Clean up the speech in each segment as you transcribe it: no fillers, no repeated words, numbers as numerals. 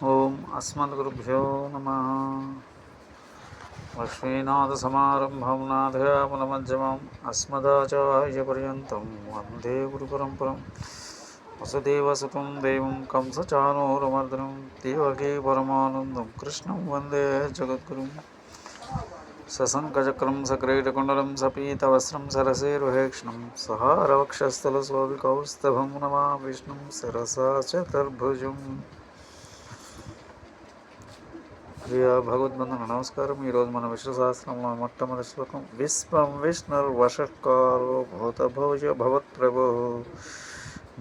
ఓం అస్మద్గురుభ్యో నమ. లక్ష్మీనాథసమారంభం నాథయామునమధ్యమం అస్మదాచార్యపర్యంతం వందే గురుపరంపరం. వసుదేవసుతం దేవం కంసచానూరమర్దనం దేవకీ పరమానందం కృష్ణం వందే జగద్గురుం. సశంఖచక్రం సక్రీటకుండలం సపీతవస్త్రం సరసేరుహేక్షణం సహారవక్షస్థలశోభికౌస్తభం నమా విష్ణుం శిరసా చతుర్భుజం. ప్రియ భగవద్బంధువులకు నమస్కారం. ఈరోజు మన విష్ణు సహస్రంలో మొట్టమొదటి శ్లోకం. విశ్వం విష్ణుర్వషట్కారో భూతభోజ భవత్ప్రభో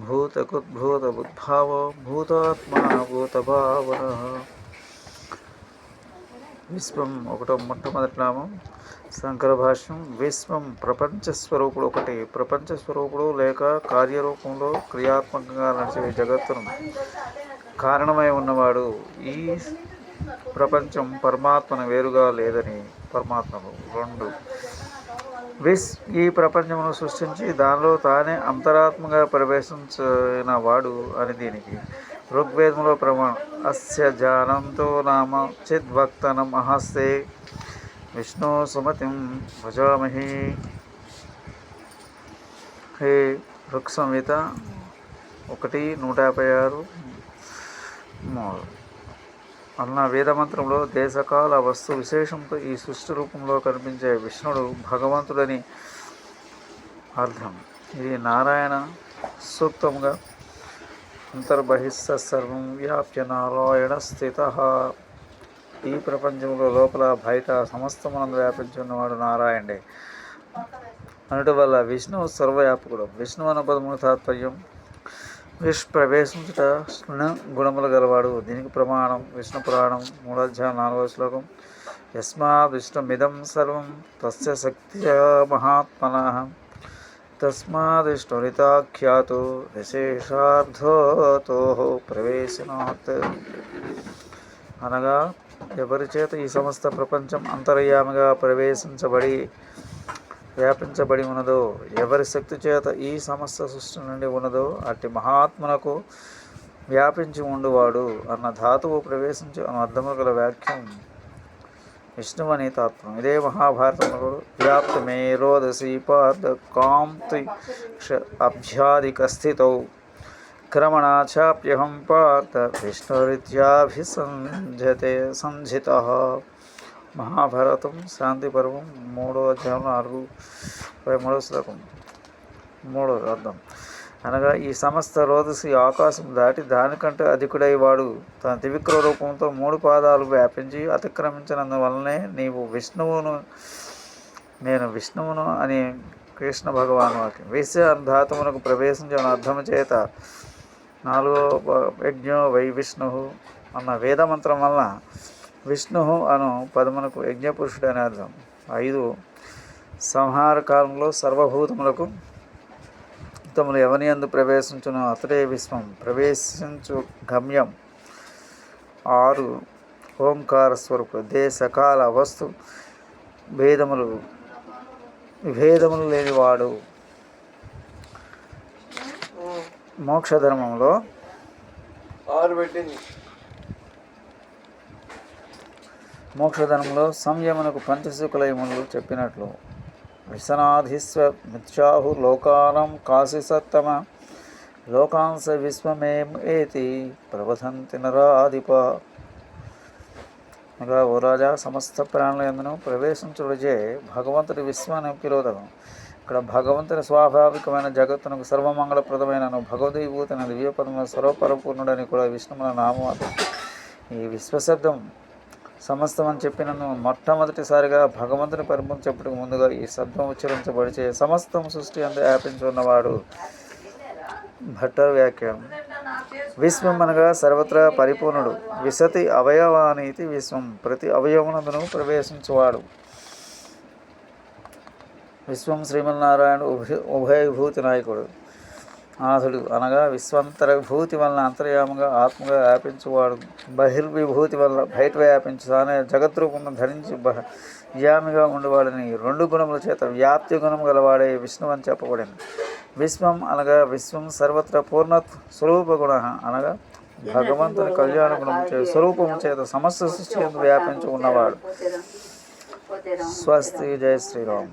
భూతకుద్భూతబుద్భావో భూతాత్మా భూతభావన. విశ్వం ఒకటో మొట్టమొదటి నామం. శంకర భాష్యం. విశ్వం ప్రపంచ స్వరూపుడు ఒకటి. ప్రపంచ స్వరూపుడు లేక కార్యరూపంలో క్రియాత్మకంగా నడిచే జగత్తును కారణమై ఉన్నవాడు. ఈ ప్రపంచం పరమాత్మను వేరుగా లేదని పరమాత్మకు. 2. ఈ ప్రపంచమును సృష్టించి దానిలో తానే అంతరాత్మగా ప్రవేశించిన వాడు అని దీనికి ఋగ్వేదంలో ప్రమాణం. అస్య జానంతో నామ చిద్భక్తనం అహస్తే విష్ణు సుమతిం భజామహి. హే ఋక్ సంహిత 1:156 అన్న వేదమంత్రంలో దేశకాల వస్తు విశేషంతో ఈ సృష్టి రూపంలో కనిపించే విష్ణుడు భగవంతుడని అర్థం. ఇది నారాయణ సూక్తంగా అంతర్బహిస్స సర్వం వ్యాప్య నారాయణ స్థిత. ఈ ప్రపంచంలో లోపల బయట సమస్తమునందు వ్యాపించి ఉన్నవాడు నారాయణుడే అనటం వల్ల విష్ణువు సర్వవ్యాపకుడు. విష్ణు అన్న పదముల తాత్పర్యం ప్రవేశించుట గుణములు గలవాడు. దీనికి ప్రమాణం విష్ణు పురాణం 3:4 శ్లోకం. యస్మాద్ విష్ణుమిదం సర్వం తస్య శక్త్యా మహాత్మనః తస్మాదిష్ణురితాఖ్యాతో విశేషార్థతో ప్రవేశనాత్. అనగా ఎవరి చేత ఈ సమస్త ప్రపంచం అంతర్యామిగా వ్యాపించబడి ఉన్నదో, ఎవరి శక్తి చేత ఈ సమస్త సృష్టి నుండి ఉన్నదో అట్టి మహాత్మునకు వ్యాపించి ఉండువాడు అన్న ధాతువు ప్రవేశించి అన్న అర్థము గల వాక్యం విష్ణువని తాత్పర్యం. ఇదే మహాభారతంలో వ్యాప్తమే రోదసి పార్థ కాంతి అభ్యాధిక స్థితౌ క్రమణాచాప్యహం పార్థ విష్ణురిత్యాభిసంజతే సంజితః. మహాభారతం శాంతి పర్వం 3:4 శ్లోకం. 3వ అర్థం అనగా ఈ సమస్త రోదసి ఆకాశం దాటి దానికంటే అధికుడై వాడు తన త్రివిక్ర రూపంతో 3 పాదాలు వ్యాపించి అతిక్రమించినందువల్లనే నేను విష్ణువును అని కృష్ణ భగవాను వాక్యం. విశ్వ ధాతువునకు ప్రవేశించిన అర్థము చేత 4వ యజ్ఞో వై విష్ణు అన్న వేదమంత్రం వలన విష్ణు అను పదమునకు యజ్ఞపురుషుడు అని అర్థం. 5. సంహార కాలంలో సర్వభూతములకు తమలు ఎవని యందు ప్రవేశించును అతడే విశ్వం ప్రవేశించు గమ్యం. 6. ఓంకార స్వరూపుడు దేశకాల వస్తు విభేదములు లేనివాడు. మోక్షధర్మంలో సంయమనకు పంచశుకులయములు చెప్పినట్లు విశ్వనాధిస్వ మిథ్యాహు లోకానం కాశిసత్తమ లోకాంశ విశ్వమేం ఏతి ప్రవధంతి నరాధిప. అనగా ఓ రాజా, సమస్త ప్రాణుల యందును ప్రవేశించుటచే భగవంతుడి విశ్వాన్ని పిరోధకం. ఇక్కడ భగవంతుని స్వాభావికమైన జగత్తునకు సర్వమంగళప్రదమైన భగవద్విభూతిని దివ్యపదముల సర్వపరిపూర్ణుడని కూడా విష్ణువుల నామం. ఈ విశ్వశబ్దం సమస్తం అని చెప్పినను మొట్టమొదటిసారిగా భగవంతుని పరిపూర్ణ చెప్పుటకు ముందుగా ఈ శబ్దం ఉచ్చరించబడిచే సమస్తం సృష్టి అందు వ్యాపించి ఉన్నవాడు. భట్టర్ వ్యాఖ్యానం. విశ్వం అనగా సర్వత్రా పరిపూర్ణుడు. విశతి అవయవానీతి విశ్వం ప్రతి అవయవనందును ప్రవేశించువాడు. విశ్వం శ్రీమన్నారాయణుడు ఉభయభూతి నాయకుడు నాథుడు అనగా విశ్వంతరభూతి వలన అంతర్యామంగా ఆత్మగా వ్యాపించువాడు. బహిర్విభూతి వల్ల బయట వ్యాపించు తానే జగద్రూపంను ధరించి యామిగా ఉండేవాడని 2 గుణముల చేత వ్యాప్తి గుణము గలవాడే విష్ణువు అని చెప్పబడింది. విశ్వం అనగా విశ్వం సర్వత్ర పూర్ణత్ స్వరూప గుణ అనగా భగవంతుని కళ్యాణ గుణము చే స్వరూపము చేత సమస్త సృష్టి యందు వ్యాపించి ఉన్నవాడు. స్వస్తి. జయ శ్రీరామ్.